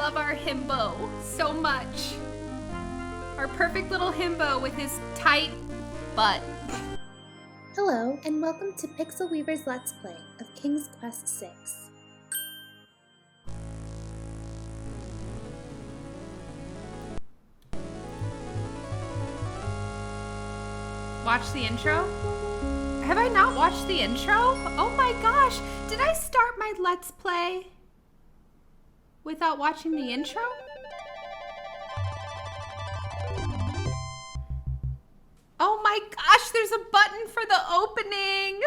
love our himbo so much. Our perfect little himbo with his tight butt. Hello, and welcome to Pixel Weaver's Let's Play of King's Quest VI. Watch the intro? Have I not watched the intro? Oh my gosh, did I start my Let's Play without watching the intro? Oh my gosh, there's a button for the opening.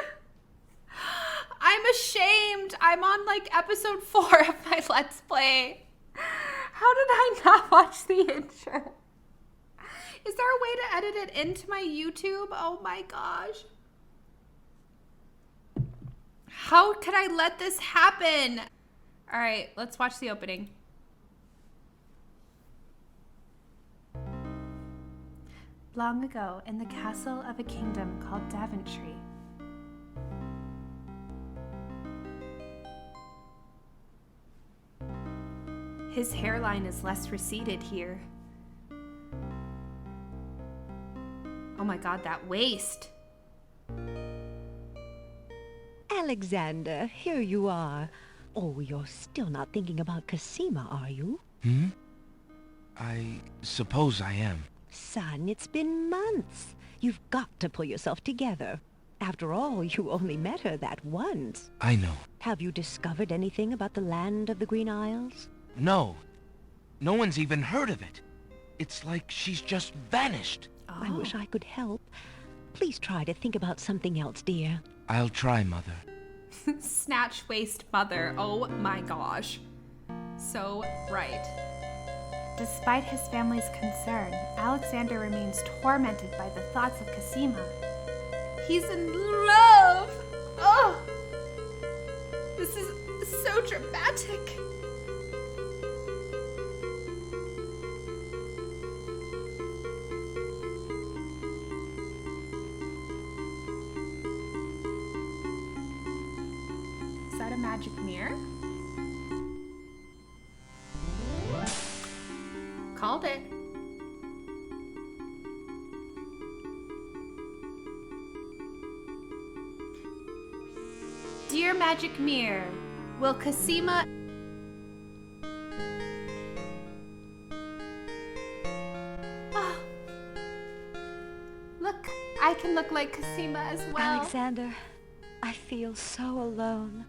I'm ashamed. I'm on like episode 4 of my Let's Play. How did I not watch the intro? Is there a way to edit it into my YouTube? Oh my gosh. How could I let this happen? All right, let's watch the opening. Long ago, in the castle of a kingdom called Daventry, his hairline is less receded here. Oh my god, that waist! Alexander, here you are. Oh, you're still not thinking about Cosima, are you? I suppose I am. Son, it's been months. You've got to pull yourself together. After all, you only met her that once. I know. Have you discovered anything about the land of the Green Isles? No. No one's even heard of it. It's like she's just vanished. Oh. I wish I could help. Please try to think about something else, dear. I'll try, Mother. Snatch waist mother. Oh my gosh. So right. Despite his family's concern, Alexander remains tormented by the thoughts of Cosima. He's in love! Oh! This is so dramatic. Is that a magic mirror? Called it. Dear Magic Mirror, will Cosima... Oh. Look, I can look like Cosima as well. Alexander, I feel so alone.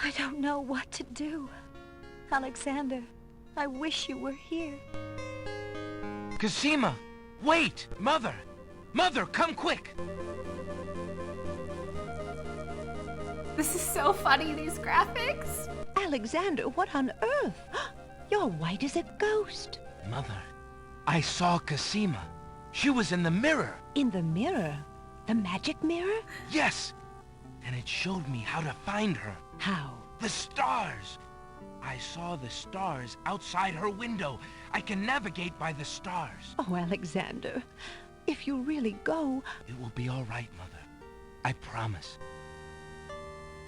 I don't know what to do. Alexander, I wish you were here. Cosima! Wait! Mother! Mother, come quick! This is so funny, these graphics. Alexander, what on earth? You're white as a ghost. Mother, I saw Cosima. She was in the mirror. In the mirror? The magic mirror? Yes! And it showed me how to find her. How? The stars! I saw the stars outside her window. I can navigate by the stars. Oh, Alexander, if you really go... It will be all right, Mother. I promise.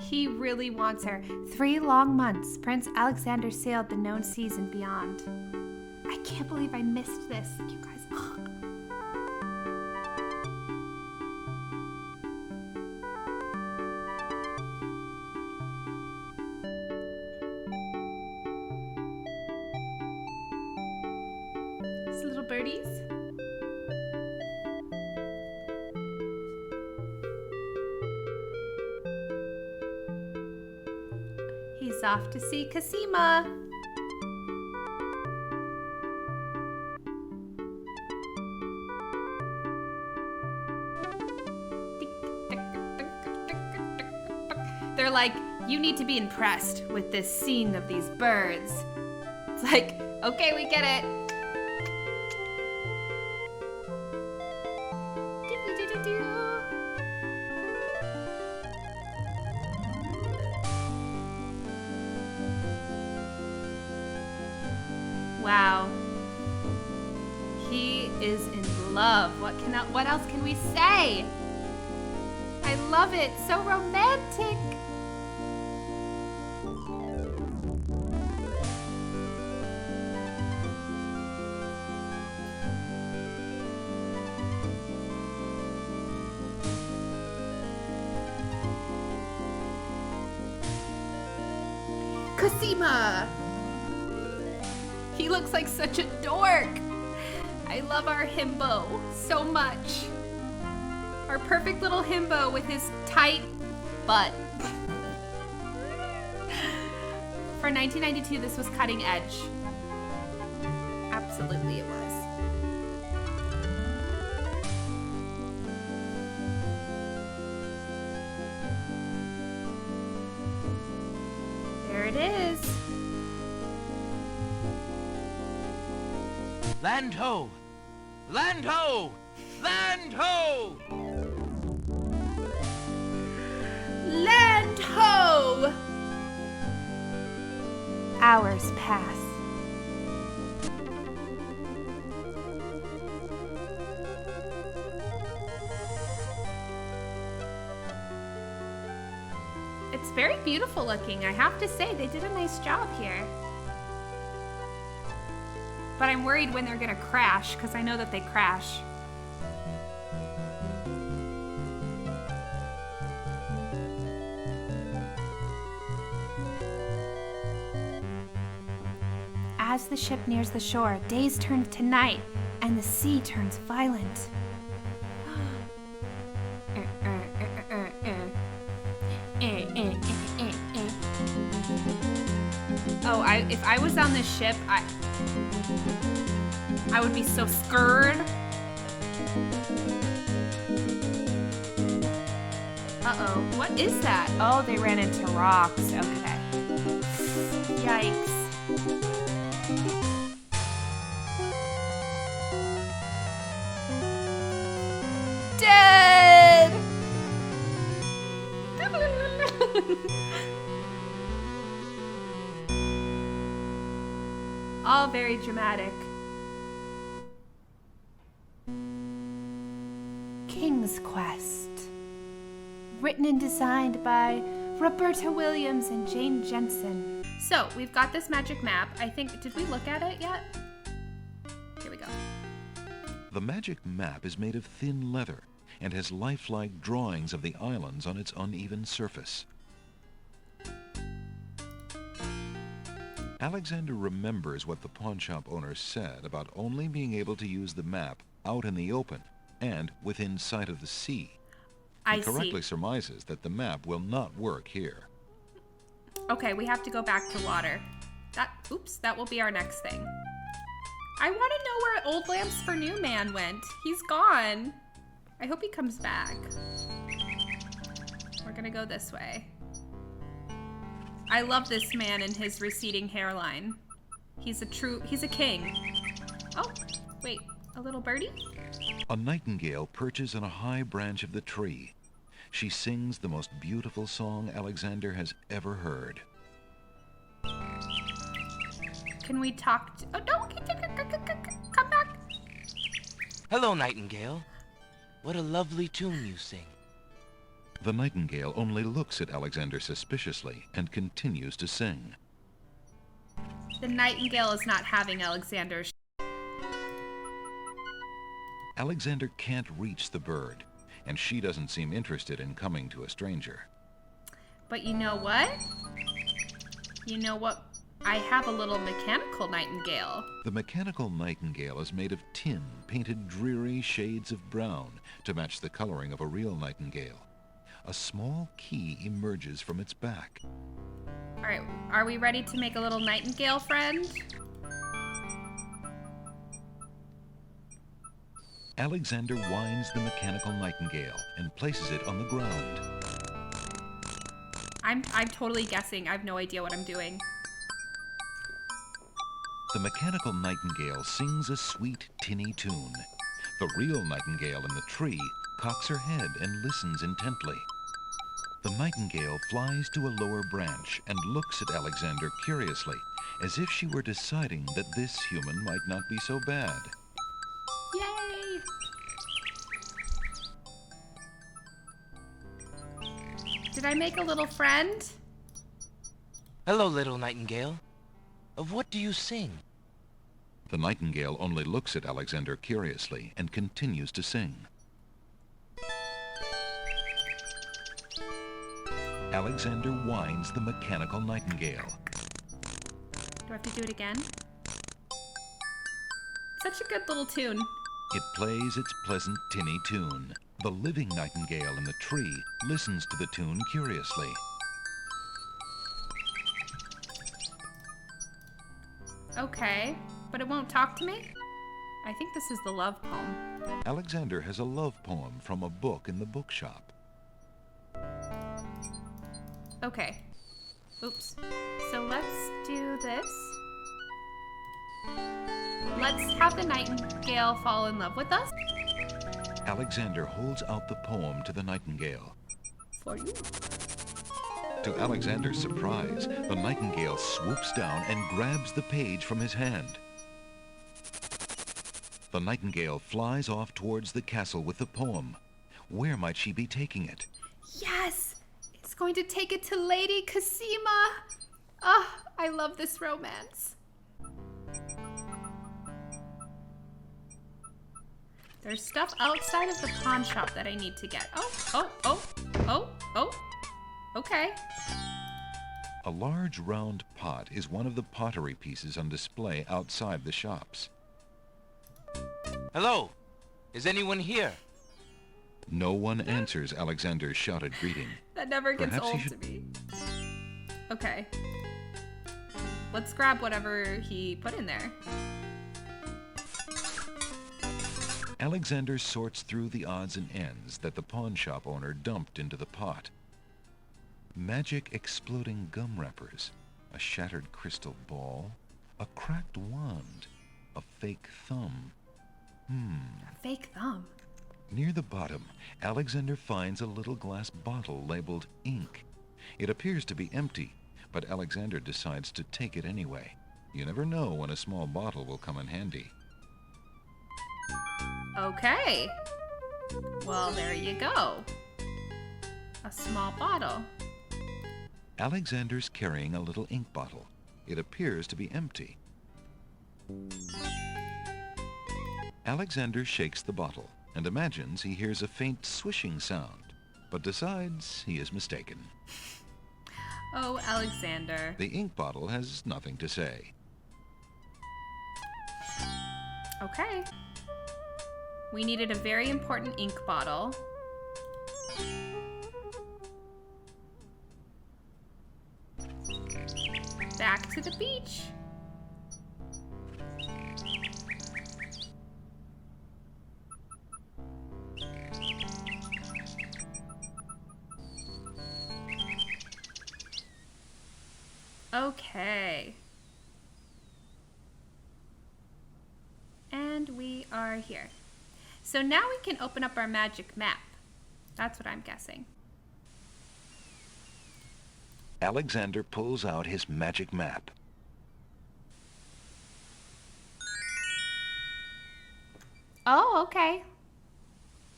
He really wants her. 3 long months, Prince Alexander sailed the known seas and beyond. I can't believe I missed this, you guys. These little birdies. He's off to see Cosima. They're like, you need to be impressed with this scene of these birds. It's like, okay, we get it. Wow. He is in love. What else can we say? I love it. So romantic. Bellissima! He looks like such a dork. I love our himbo so much. Our perfect little himbo with his tight butt. For 1992, this was cutting edge. Absolutely it was. There it is. Land ho! Land ho! Land ho! Land ho! Hours pass. It's very beautiful looking, I have to say. They did a nice job here. But I'm worried when they're gonna crash, because I know that they crash. As the ship nears the shore, days turn to night, and the sea turns violent. Oh, if I was on this ship, I would be so scared. Uh-oh, what is that? Oh, they ran into rocks. Okay. Yikes. Dead! All very dramatic. King's Quest. Written and designed by Roberta Williams and Jane Jensen. So, we've got this magic map. I think, did we look at it yet? Here we go. The magic map is made of thin leather and has lifelike drawings of the islands on its uneven surface. Alexander remembers what the pawnshop owner said about only being able to use the map out in the open and within sight of the sea. He correctly surmises that the map will not work here. Okay, we have to go back to water. That will be our next thing. I want to know where Old Lamps for New Man went. He's gone. I hope he comes back. We're gonna go this way. I love this man and his receding hairline. He's a king. Oh, wait, a little birdie? A nightingale perches on a high branch of the tree. She sings the most beautiful song Alexander has ever heard. Can we talk to... Oh, no, come back. Hello, Nightingale. What a lovely tune you sing. The nightingale only looks at Alexander suspiciously and continues to sing. The nightingale is not having Alexander's... Alexander can't reach the bird, and she doesn't seem interested in coming to a stranger. But you know what? You know what? I have a little mechanical nightingale. The mechanical nightingale is made of tin, painted dreary shades of brown to match the coloring of a real nightingale. A small key emerges from its back. All right, are we ready to make a little nightingale friend? Alexander winds the mechanical nightingale and places it on the ground. I'm totally guessing. I have no idea what I'm doing. The mechanical nightingale sings a sweet, tinny tune. The real nightingale in the tree cocks her head and listens intently. The nightingale flies to a lower branch and looks at Alexander curiously, as if she were deciding that this human might not be so bad. Yay! Did I make a little friend? Hello, little Nightingale. Of what do you sing? The nightingale only looks at Alexander curiously and continues to sing. Alexander winds the mechanical nightingale. I have to do it again? Such a good little tune. It plays its pleasant tinny tune. The living nightingale in the tree listens to the tune curiously. Okay, but it won't talk to me? I think this is the love poem. Alexander has a love poem from a book in the bookshop. Okay. Oops. So let's do this. Let's have the nightingale fall in love with us. Alexander holds out the poem to the nightingale. For you. To Alexander's surprise, the nightingale swoops down and grabs the page from his hand. The nightingale flies off towards the castle with the poem. Where might she be taking it? Yes! It's going to take it to Lady Cosima! Ah, I love this romance. There's stuff outside of the pawn shop that I need to get. Oh. Okay. A large round pot is one of the pottery pieces on display outside the shops. Hello? Is anyone here? No one answers Alexander's shouted greeting. That never gets Perhaps he old should- to me. Okay. Let's grab whatever he put in there. Alexander sorts through the odds and ends that the pawn shop owner dumped into the pot. Magic exploding gum wrappers, a shattered crystal ball, a cracked wand, a fake thumb. A fake thumb. Near the bottom, Alexander finds a little glass bottle labeled ink. It appears to be empty, but Alexander decides to take it anyway. You never know when a small bottle will come in handy. Okay. Well, there you go. A small bottle. Alexander's carrying a little ink bottle. It appears to be empty. Alexander shakes the bottle and imagines he hears a faint swishing sound, but decides he is mistaken. Oh, Alexander. The ink bottle has nothing to say. Okay. We needed a very important ink bottle. Back to the beach. Okay. And we are here. So now we can open up our magic map. That's what I'm guessing. Alexander pulls out his magic map. Oh, okay.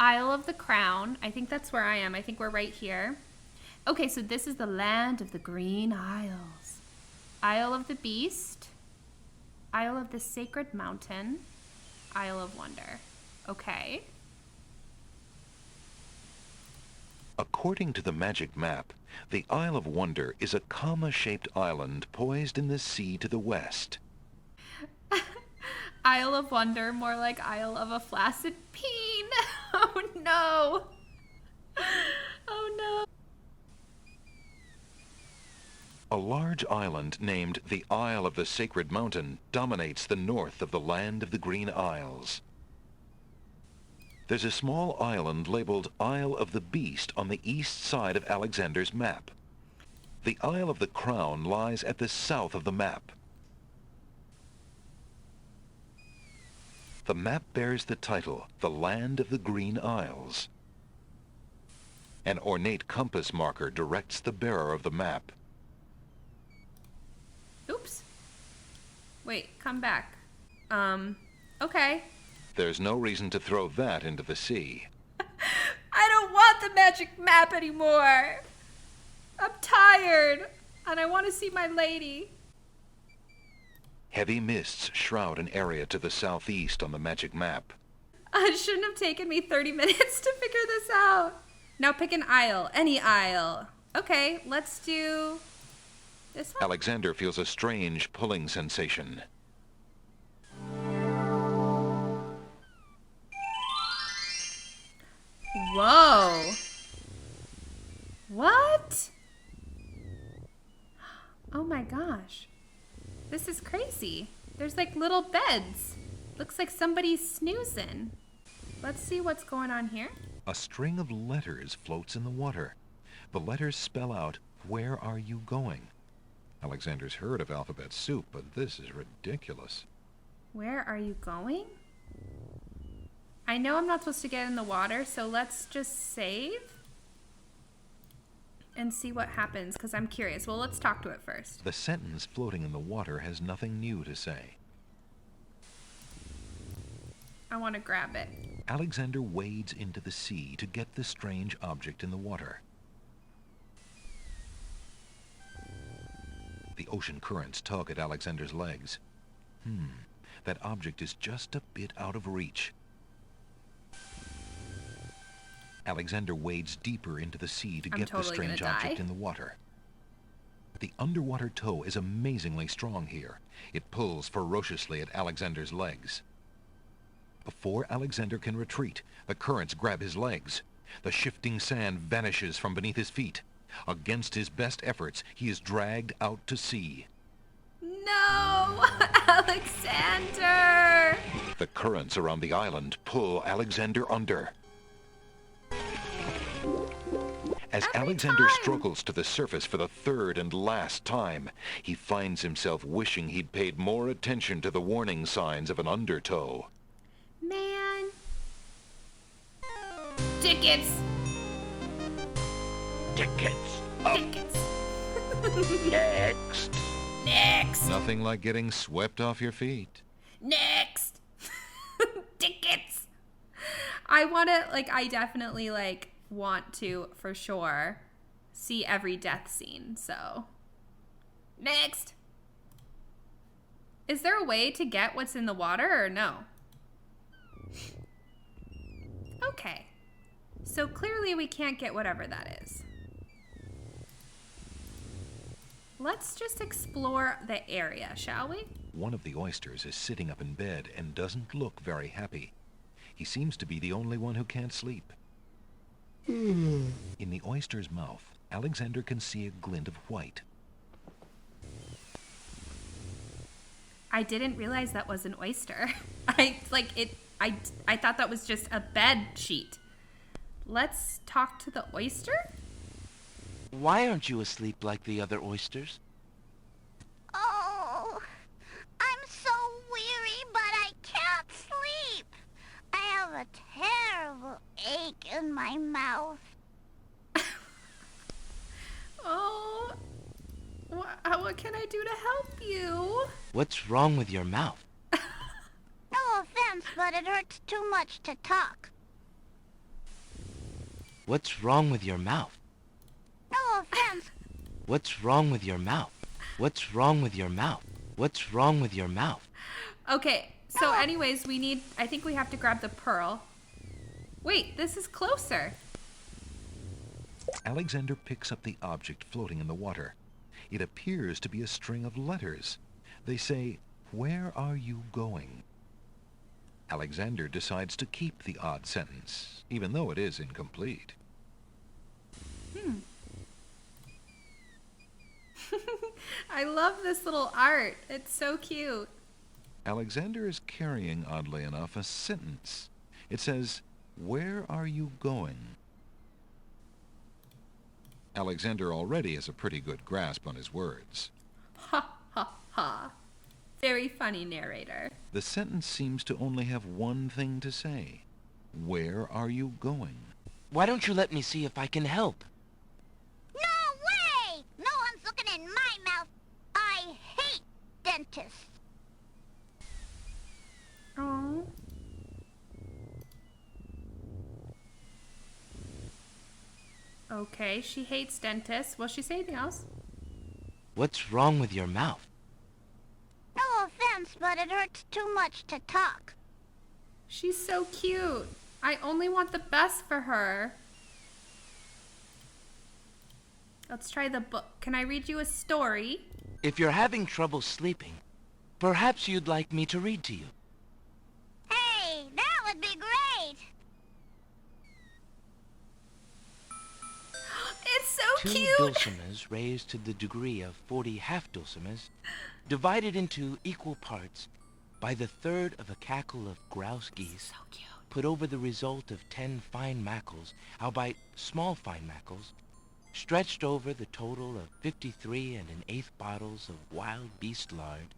Isle of the Crown. I think that's where I am. I think we're right here. Okay, so this is the land of the Green Isles. Isle of the Beast. Isle of the Sacred Mountain. Isle of Wonder. Okay. According to the magic map, the Isle of Wonder is a comma-shaped island poised in the sea to the west. Isle of Wonder, more like Isle of a Flaccid Peen. Oh no. Oh no. A large island named the Isle of the Sacred Mountain dominates the north of the land of the Green Isles. There's a small island labeled Isle of the Beast on the east side of Alexander's map. The Isle of the Crown lies at the south of the map. The map bears the title, The Land of the Green Isles. An ornate compass marker directs the bearer of the map. Oops. Wait, come back. Okay. There's no reason to throw that into the sea. I don't want the magic map anymore. I'm tired, and I want to see my lady. Heavy mists shroud an area to the southeast on the magic map. It shouldn't have taken me 30 minutes to figure this out. Now pick an aisle, any aisle. Okay, let's do This one? Alexander feels a strange pulling sensation. Whoa. What? Oh my gosh. This is crazy. There's like little beds. Looks like somebody's snoozing. Let's see what's going on here. A string of letters floats in the water. The letters spell out, "Where are you going?" Alexander's heard of alphabet soup, but this is ridiculous. Where are you going? I know I'm not supposed to get in the water, so let's just save and see what happens, because I'm curious. Well, let's talk to it first. The sentence floating in the water has nothing new to say. I want to grab it. Alexander wades into the sea to get the strange object in the water. The ocean currents tug at Alexander's legs. That object is just a bit out of reach. Alexander wades deeper into the sea to get the strange object in the water. The underwater tow is amazingly strong here. It pulls ferociously at Alexander's legs. Before Alexander can retreat, the currents grab his legs. The shifting sand vanishes from beneath his feet. Against his best efforts, he is dragged out to sea. No! Alexander! The currents around the island pull Alexander under. As Alexander struggles to the surface for the third and last time, he finds himself wishing he'd paid more attention to the warning signs of an undertow. Man. Tickets! Tickets up. Tickets. Next. Next. Nothing like getting swept off your feet. Next. Tickets. I definitely want to, for sure, see every death scene, so. Next. Is there a way to get what's in the water or no? Okay. So clearly we can't get whatever that is. Let's just explore the area, shall we? One of the oysters is sitting up in bed and doesn't look very happy. He seems to be the only one who can't sleep. In the oyster's mouth, Alexander can see a glint of white. I didn't realize that was an oyster. I thought that was just a bed sheet. Let's talk to the oyster? Why aren't you asleep like the other oysters? Oh, I'm so weary, but I can't sleep. I have a terrible ache in my mouth. Oh, what can I do to help you? What's wrong with your mouth? No offense, but it hurts too much to talk. What's wrong with your mouth? No offense. What's wrong with your mouth? What's wrong with your mouth? What's wrong with your mouth? Okay, so anyways, I think we have to grab the pearl. Wait, this is closer. Alexander picks up the object floating in the water. It appears to be a string of letters. They say, "Where are you going?" Alexander decides to keep the odd sentence, even though it is incomplete. I love this little art. It's so cute. Alexander is carrying, oddly enough, a sentence. It says, "Where are you going?" Alexander already has a pretty good grasp on his words. Ha ha ha. Very funny narrator. The sentence seems to only have one thing to say. Where are you going? Why don't you let me see if I can help? No way! No one's looking in my mouth. I hate dentists. Oh. Okay, she hates dentists. Will she say anything else? What's wrong with your mouth? No offense, but it hurts too much to talk. She's so cute. I only want the best for her. Let's try the book. Can I read you a story? If you're having trouble sleeping, perhaps you'd like me to read to you. Hey, that would be great! It's so Two cute! dulcimers raised to the degree of 40 half-dulcimers, divided into equal parts by the third of a cackle of grouse geese, So cute. put over the result of 10 fine mackles, albeit small fine mackles, stretched over the total of 53 and an eighth bottles of wild beast lard,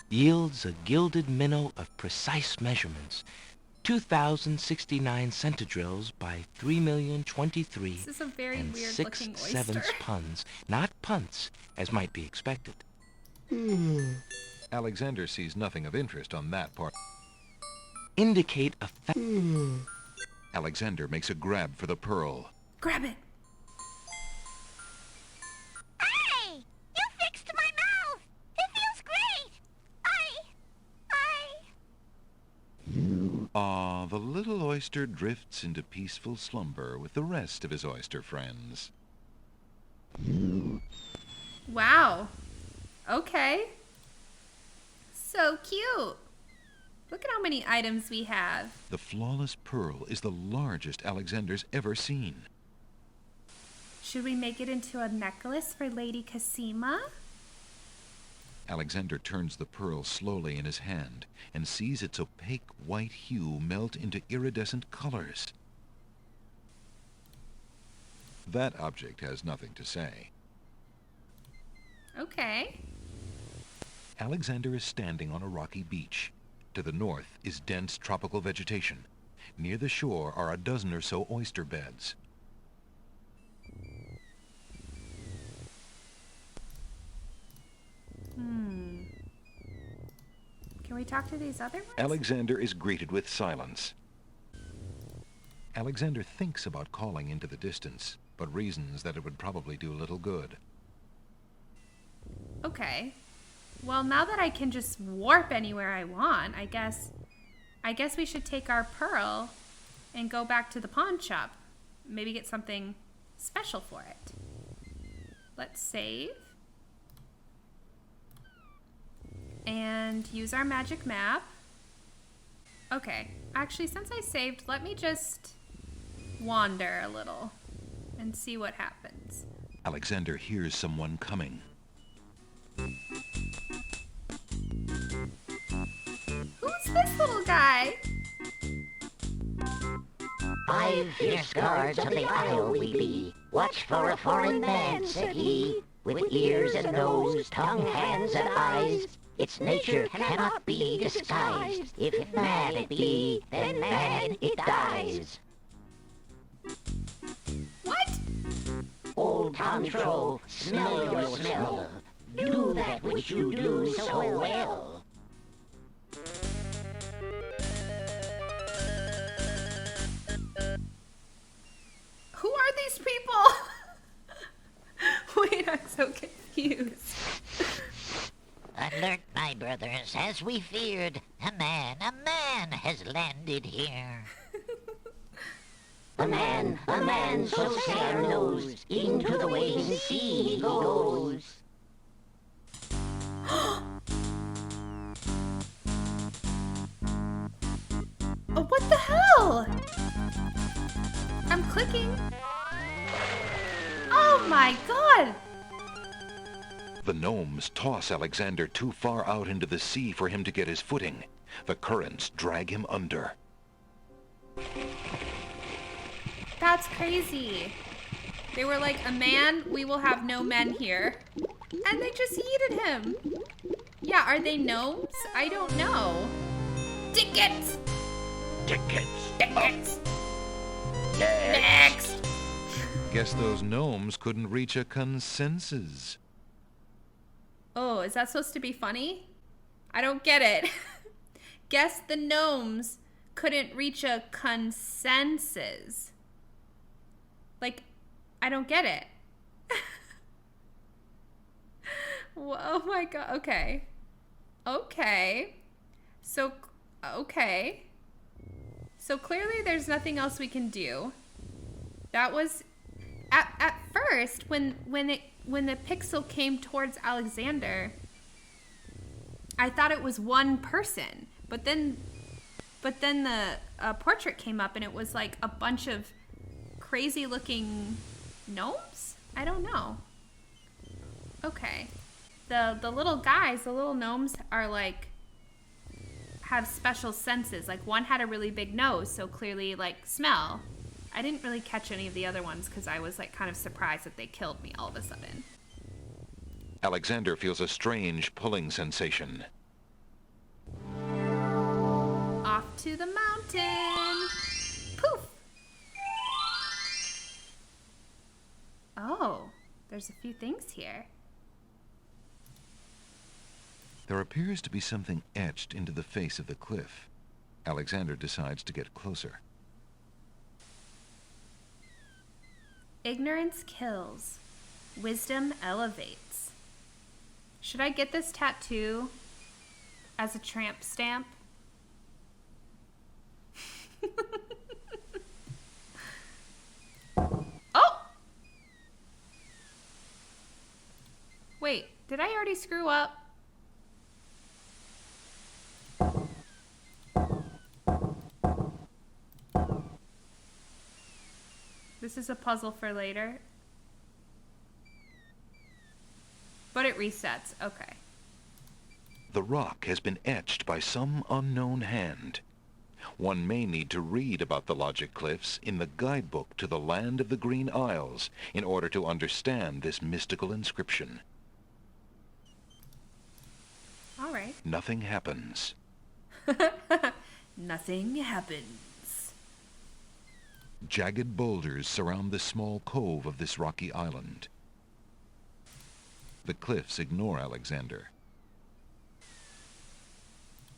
yields a gilded minnow of precise measurements, 2,069 centidrills by 3,023 This is a very and weird 6 looking oyster. sevenths puns, not punts, as might be expected. Alexander sees nothing of interest on that part. Indicate a Alexander makes a grab for the pearl. Grab it. Hey! You fixed my mouth! It feels great! Ah, the little oyster drifts into peaceful slumber with the rest of his oyster friends. Wow. Okay. So cute. Look at how many items we have. The flawless pearl is the largest Alexander's ever seen. Should we make it into a necklace for Lady Cassima? Alexander turns the pearl slowly in his hand and sees its opaque white hue melt into iridescent colors. That object has nothing to say. Okay. Alexander is standing on a rocky beach. To the north is dense tropical vegetation. Near the shore are a dozen or so oyster beds. Can we talk to these other ones? Alexander is greeted with silence. Alexander thinks about calling into the distance, but reasons that it would probably do little good. Okay. Well, now that I can just warp anywhere I want, I guess we should take our pearl and go back to the pawn shop. Maybe get something special for it. Let's save. And use our magic map. Okay. Actually, since I saved, let me just wander a little and see what happens. Alexander hears someone coming. Who's this little guy? 5 fierce guards of the isle we be. Watch for a foreign man, said he, with ears and nose, tongue, hands, and eyes. Its nature cannot be disguised. If man it be, then man it dies. What? Old Tantro, smell your smell. Do that which you do so well. Who are these people? Wait, I'm so confused. Alert, my brothers, as we feared, a man has landed here. A man so sailor knows, into the waiting sea he goes. Oh, what the hell? I'm clicking. Oh my god! The gnomes toss Alexander too far out into the sea for him to get his footing. The currents drag him under. That's crazy. They were like, a man, we will have no men here. And they just yeeted him. Yeah, are they gnomes? I don't know. Tickets! Tickets! Tickets! Next! Guess those gnomes couldn't reach a consensus. Oh, is that supposed to be funny? I don't get it. Guess the gnomes couldn't reach a consensus. Like, I don't get it. Oh my god. Okay. Okay. So, okay. So clearly there's nothing else we can do. That was at first when the pixel came towards Alexander, I thought it was one person, but then the portrait came up and it was like a bunch of crazy looking gnomes? I don't know. Okay. The little guys, the little gnomes are like have special senses. Like one had a really big nose, so clearly like smell. I didn't really catch any of the other ones because I was like kind of surprised that they killed me all of a sudden. Alexander feels a strange pulling sensation. Off to the mountain. Poof. Oh, there's a few things here. There appears to be something etched into the face of the cliff. Alexander decides to get closer. Ignorance kills. Wisdom elevates. Should I get this tattoo as a tramp stamp? Oh! Wait, did I already screw up? This is a puzzle for later. But it resets. Okay. The rock has been etched by some unknown hand. One may need to read about the logic cliffs in the guidebook to the land of the Green Isles in order to understand this mystical inscription. All right. Nothing happens. Nothing happens. Jagged boulders surround the small cove of this rocky island. The cliffs ignore Alexander.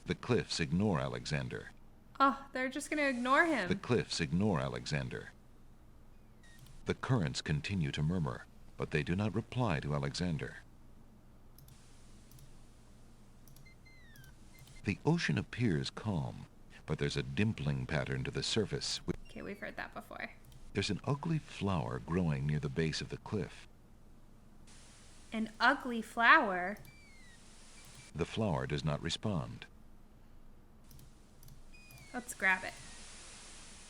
The cliffs ignore Alexander. Oh, they're just going to ignore him. The cliffs ignore Alexander. The currents continue to murmur, but they do not reply to Alexander. The ocean appears calm, but there's a dimpling pattern to the surface. Okay, we've heard that before. There's an ugly flower growing near the base of the cliff. An ugly flower? The flower does not respond. Let's grab it.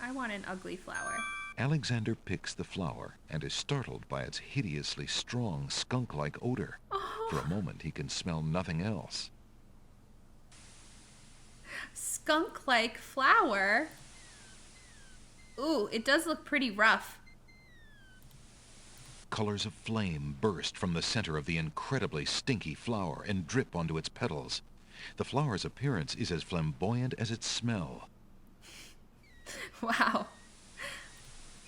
I want an ugly flower. Alexander picks the flower and is startled by its hideously strong skunk-like odor. Oh. For a moment, he can smell nothing else. Skunk-like flower? Ooh, it does look pretty rough. Colors of flame burst from the center of the incredibly stinky flower and drip onto its petals. The flower's appearance is as flamboyant as its smell. Wow.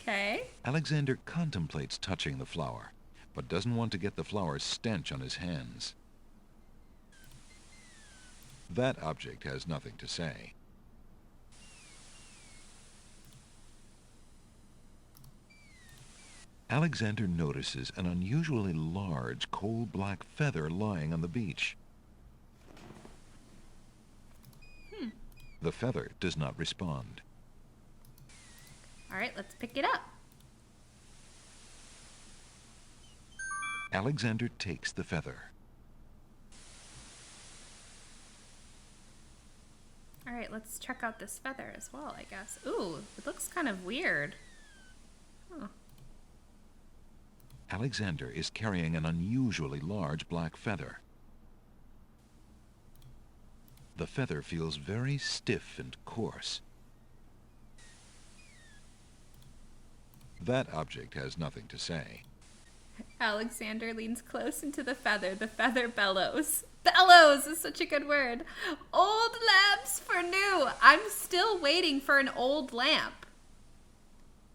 Okay. Alexander contemplates touching the flower, but doesn't want to get the flower's stench on his hands. That object has nothing to say. Alexander notices an unusually large coal-black feather lying on the beach. The feather does not respond. All right, let's pick it up. Alexander takes the feather. All right, let's check out this feather as well, I guess. Ooh, it looks kind of weird. Huh. Alexander is carrying an unusually large black feather. The feather feels very stiff and coarse. That object has nothing to say. Alexander leans close into the feather. The feather bellows. Bellows is such a good word. Old lamps for new. I'm still waiting for an old lamp.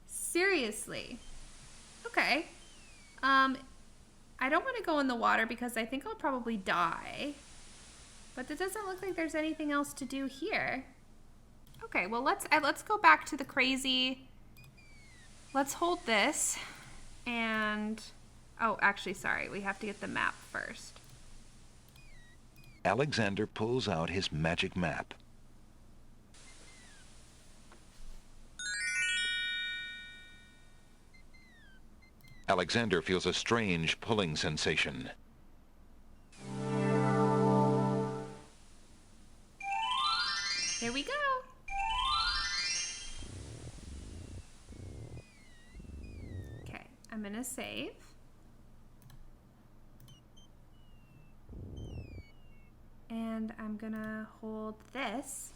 Seriously. Okay. I don't want to go in the water because I think I'll probably die. But it doesn't look like there's anything else to do here. Okay, well let's go back to the crazy. Let's hold this and oh, actually, sorry, we have to get the map first. Alexander pulls out his magic map. Alexander feels a strange pulling sensation. Here we go. Okay, I'm gonna save. And I'm gonna hold this.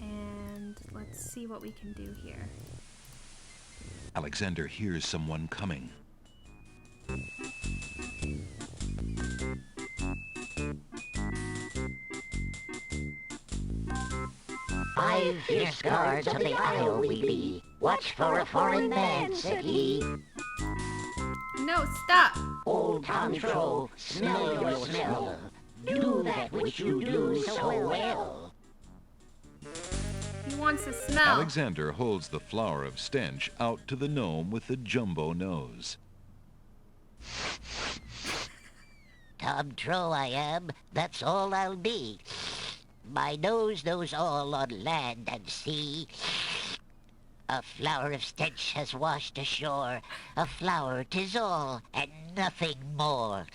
And let's see what we can do here. Alexander hears someone coming. "5 fierce guards of the isle we be. Watch for a foreign man," said he. No, stop! "Old Tom Troll, smell your smell. Do that which you do so well." He wants to smell. Alexander holds the flower of stench out to the gnome with the jumbo nose. "Tom Troll I am, that's all I'll be. My nose knows all on land and sea. A flower of stench has washed ashore. A flower 'tis all, and nothing more."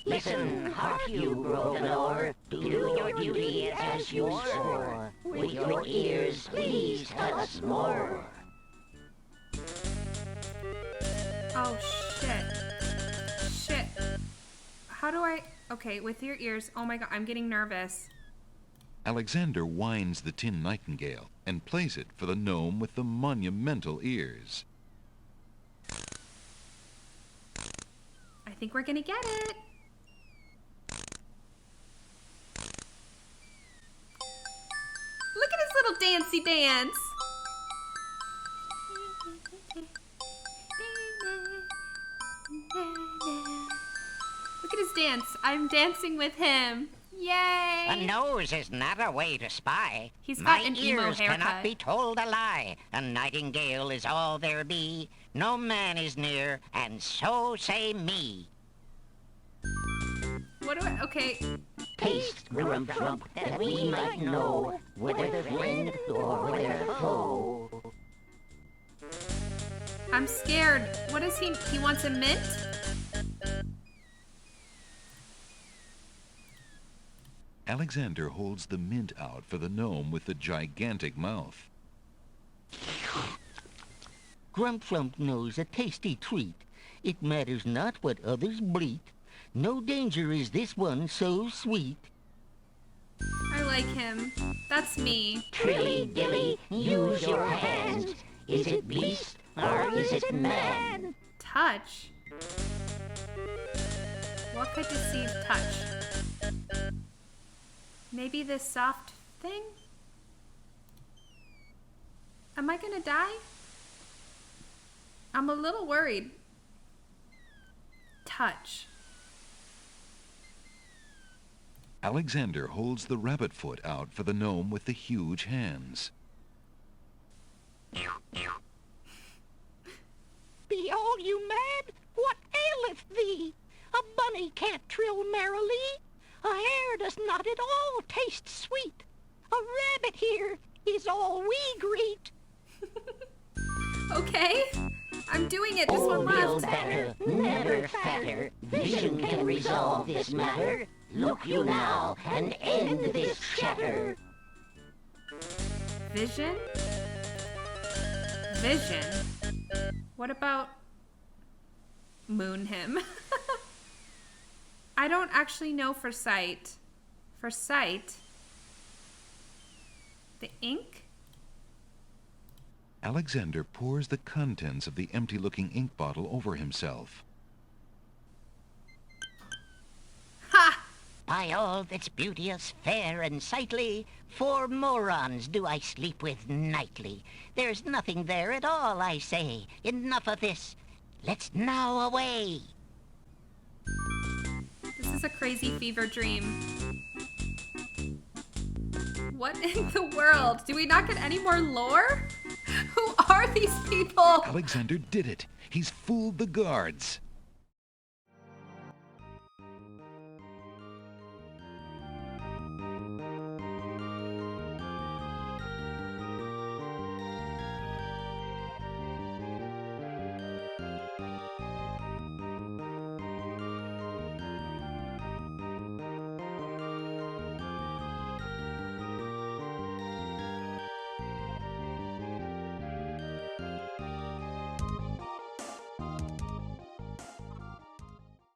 "Listen, hark you, broken oar. Do your duty as you swore. With your ears, please tell us more." Oh, shit. Shit. How do I... Okay, with your ears. Oh my god, I'm getting nervous. Alexander winds the tin nightingale and plays it for the gnome with the monumental ears. I think we're gonna get it. Look at his little dancey dance. Look at his dance. I'm dancing with him. Yay! "A nose is not a way to spy. He's got My an emo ears haircut. cannot be told a lie. A nightingale is all there be. No man is near, and so say me." What do I... Okay. "Taste, Grump, that we might know whether friend or whether foe." I'm scared. What is he... He wants a mint? Alexander holds the mint out for the gnome with the gigantic mouth. "Grump knows a tasty treat. It matters not what others bleat. No danger is this one so sweet." I like him. That's me. "Trilly dilly, use your hands. Is it beast or is it man?" Touch? What could deceive touch? Maybe this soft thing? Am I gonna die? I'm a little worried. Touch. Alexander holds the rabbit foot out for the gnome with the huge hands. "Be all you mad? What aileth thee? A bunny can't trill merrily. A hare does not at all taste sweet. A rabbit here is all we greet." Okay. I'm doing it. Just one left. Better, never fatter. Vision can resolve this matter. Look you now and end this chatter. Vision? Vision? What about moon him? I don't actually know for sight. For sight? The ink? Alexander pours the contents of the empty-looking ink bottle over himself. Ha! By all that's beauteous, fair, and sightly, 4 morons do I sleep with nightly. There's nothing there at all, I say. Enough of this. Let's now away. This is a crazy fever dream. What in the world? Do we not get any more lore? Who are these people? Alexander did it. He's fooled the guards.